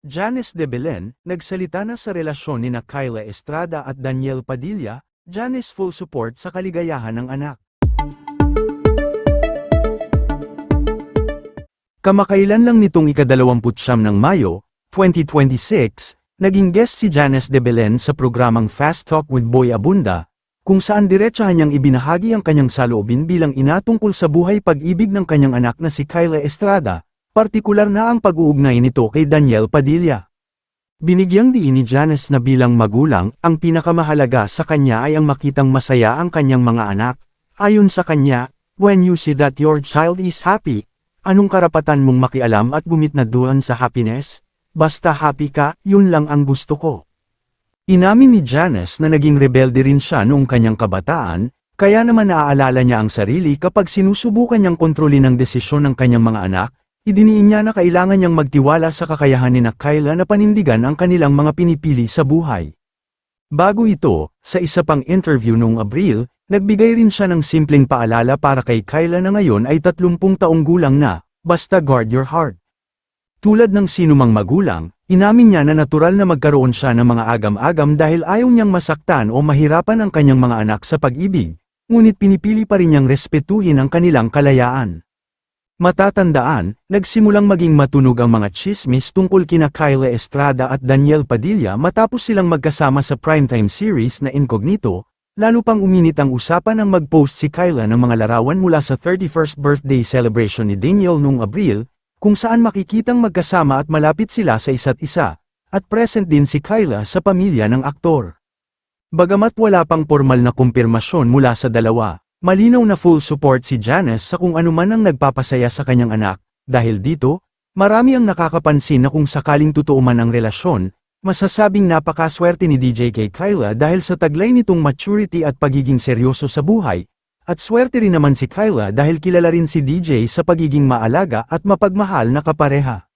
Janice de Belen, nagsalita na sa relasyon ni Kyla Estrada at Daniel Padilla. Janice full support sa kaligayahan ng anak. Kamakailan lang nitong ika-29 ng Mayo, 2026, naging guest si Janice de Belen sa programang Fast Talk with Boy Abunda, kung saan diretsahan niyang ibinahagi ang kanyang saloobin bilang ina tungkol sa buhay pag-ibig ng kanyang anak na si Kyla Estrada, partikular na ang pag-uugnay nito kay Daniel Padilla. Binigyang diin ni Janice na bilang magulang, ang pinakamahalaga sa kanya ay ang makitang masaya ang kanyang mga anak. Ayon sa kanya, "When you see that your child is happy, anong karapatan mong makialam at gumitna doon sa happiness? Basta happy ka, yun lang ang gusto ko." Inamin ni Janice na naging rebelde rin siya noong kanyang kabataan, kaya naman naaalala niya ang sarili kapag sinusubukan niyang kontrolin ang desisyon ng kanyang mga anak. Idiniin niya na kailangan niyang magtiwala sa kakayahan ni Kyla na panindigan ang kanilang mga pinipili sa buhay. Bago ito, sa isa pang interview noong Abril, nagbigay rin siya ng simpleng paalala para kay Kyla na ngayon ay 30 taong gulang na, "Basta guard your heart." Tulad ng sinumang magulang, inamin niya na natural na magkaroon siya ng mga agam-agam dahil ayaw niyang masaktan o mahirapan ang kanyang mga anak sa pag-ibig, ngunit pinipili pa rin niyang respetuhin ang kanilang kalayaan. Matatandaan, nagsimulang maging matunog ang mga tsismis tungkol kina Kyla Estrada at Daniel Padilla matapos silang magkasama sa primetime series na Incognito, lalo pang uminit ang usapan nang mag-post si Kyla ng mga larawan mula sa 31st birthday celebration ni Daniel noong Abril, kung saan makikitang magkasama at malapit sila sa isa't isa, at present din si Kyla sa pamilya ng aktor. Bagamat wala pang formal na kumpirmasyon mula sa dalawa, malinaw na full support si Janice sa kung anuman ang nagpapasaya sa kanyang anak. Dahil dito, marami ang nakakapansin na kung sakaling totoo man ang relasyon, masasabing napakaswerte ni DJ kay Kyla dahil sa taglay nitong maturity at pagiging seryoso sa buhay, at swerte rin naman si Kyla dahil kilala rin si DJ sa pagiging maalaga at mapagmahal na kapareha.